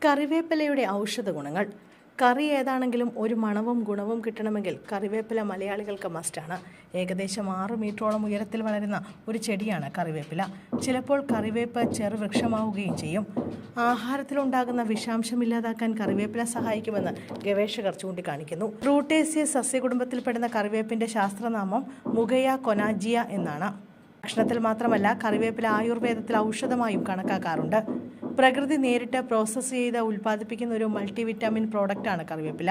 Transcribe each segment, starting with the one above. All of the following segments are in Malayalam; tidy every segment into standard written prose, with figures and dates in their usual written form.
കറിവേപ്പിലയുടെ ഔഷധ ഗുണങ്ങൾ. കറി ഏതാണെങ്കിലും ഒരു മണവും ഗുണവും കിട്ടണമെങ്കിൽ കറിവേപ്പില മലയാളികൾക്ക് മസ്റ്റാണ്. ഏകദേശം 6 മീറ്ററോളം ഉയരത്തിൽ വളരുന്ന ഒരു ചെടിയാണ് കറിവേപ്പില. ചിലപ്പോൾ കറിവേപ്പ് ചെറുവൃക്ഷമാവുകയും ചെയ്യും. ആഹാരത്തിലുണ്ടാകുന്ന വിഷാംശം ഇല്ലാതാക്കാൻ കറിവേപ്പില സഹായിക്കുമെന്ന് ഗവേഷകർ ചൂണ്ടിക്കാണിക്കുന്നു. റൂട്ടേസിയ സസ്യകുടുംബത്തിൽപ്പെടുന്ന കറിവേപ്പിന്റെ ശാസ്ത്രനാമം മുഗയ കൊനാജിയ എന്നാണ്. ഭക്ഷണത്തിൽ മാത്രമല്ല, കറിവേപ്പില ആയുർവേദത്തിൽ ഔഷധമായും കണക്കാക്കാറുണ്ട്. പ്രകൃതി നേരിട്ട് പ്രോസസ്സ് ചെയ്ത് ഉൽപ്പാദിപ്പിക്കുന്ന ഒരു മൾട്ടിവിറ്റാമിൻ പ്രോഡക്റ്റാണ് കറിവേപ്പില.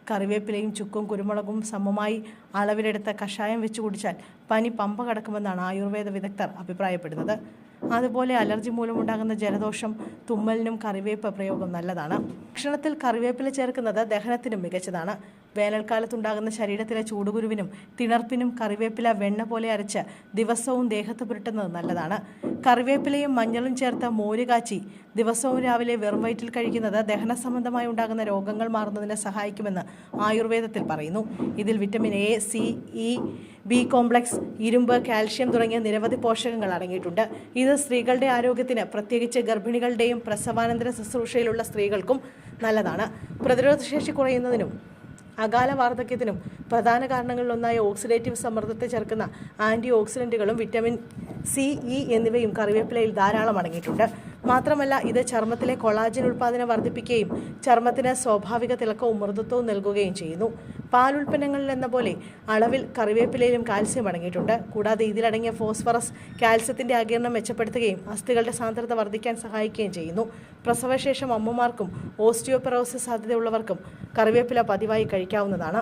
കറിവേപ്പിലയും ചുക്കും കുരുമുളകും സമമായി അളവിലെടുത്ത് കഷായം വെച്ച് കുടിച്ചാൽ പനി പമ്പ കടക്കുമെന്നാണ് ആയുർവേദ വിദഗ്ധർ അഭിപ്രായപ്പെടുന്നത്. അതുപോലെ അലർജി മൂലമുണ്ടാകുന്ന ജലദോഷം, തുമ്മലിനും കറിവേപ്പ് പ്രയോഗം നല്ലതാണ്. ഭക്ഷണത്തിൽ കറിവേപ്പില ചേർക്കുന്നത് ദഹനത്തിനും മികച്ചതാണ്. വേനൽക്കാലത്തുണ്ടാകുന്ന ശരീരത്തിലെ ചൂടുകുരുവിനും തിണർപ്പിനും കറിവേപ്പില വെണ്ണ പോലെ അരച്ച് ദിവസവും ദേഹത്ത് പുരട്ടുന്നത് നല്ലതാണ്. കറിവേപ്പിലയും മഞ്ഞളും ചേർത്ത് മോര് കാച്ചി ദിവസവും രാവിലെ വെറും വയറ്റിൽ കഴിക്കുന്നത് ദഹന സംബന്ധമായി ഉണ്ടാകുന്ന രോഗങ്ങൾ മാറുന്നതിന് സഹായിക്കുമെന്ന് ആയുർവേദത്തിൽ പറയുന്നു. ഇതിൽ vitamin A, C, E, B complex, ഇരുമ്പ്, കാൽഷ്യം തുടങ്ങിയ നിരവധി പോഷകങ്ങൾ അടങ്ങിയിട്ടുണ്ട്. ഇത് സ്ത്രീകളുടെ ആരോഗ്യത്തിന്, പ്രത്യേകിച്ച് ഗർഭിണികളുടെയും പ്രസവാനന്തര ശുശ്രൂഷയിലുള്ള സ്ത്രീകൾക്കും നല്ലതാണ്. പ്രതിരോധശേഷി കുറയുന്നതിനും അകാല വാർദ്ധക്യത്തിനും പ്രധാന കാരണങ്ങളിലൊന്നായ ഓക്സിഡേറ്റീവ് സമ്മർദ്ദത്തെ ചെറുക്കുന്ന ആൻറ്റി ഓക്സിഡൻറ്റുകളും വിറ്റമിൻ സി, ഇ എന്നിവയും കറിവേപ്പിലയിൽ ധാരാളം അടങ്ങിയിട്ടുണ്ട്. മാത്രമല്ല, ഇത് ചർമ്മത്തിലെ കൊളാജൻ ഉൽപ്പാദനം വർദ്ധിപ്പിക്കുകയും ചർമ്മത്തിന് സ്വാഭാവിക തിളക്കവും മൃദുത്വവും നൽകുകയും ചെയ്യുന്നു. പാൽ ഉൽപ്പന്നങ്ങളിൽ എന്ന പോലെ അളവിൽ കറിവേപ്പിലയിലും കാൽസ്യം അടങ്ങിയിട്ടുണ്ട്. കൂടാതെ ഇതിലടങ്ങിയ ഫോസ്ഫറസ് കാൽസ്യത്തിൻ്റെ ആഗിരണം മെച്ചപ്പെടുത്തുകയും അസ്ഥികളുടെ സാന്ദ്രത വർദ്ധിക്കാൻ സഹായിക്കുകയും ചെയ്യുന്നു. പ്രസവശേഷം അമ്മമാർക്കും ഓസ്റ്റിയോപൊറോസിസ് സാധ്യതയുള്ളവർക്കും കറിവേപ്പില പതിവായി കഴിക്കാവുന്നതാണ്.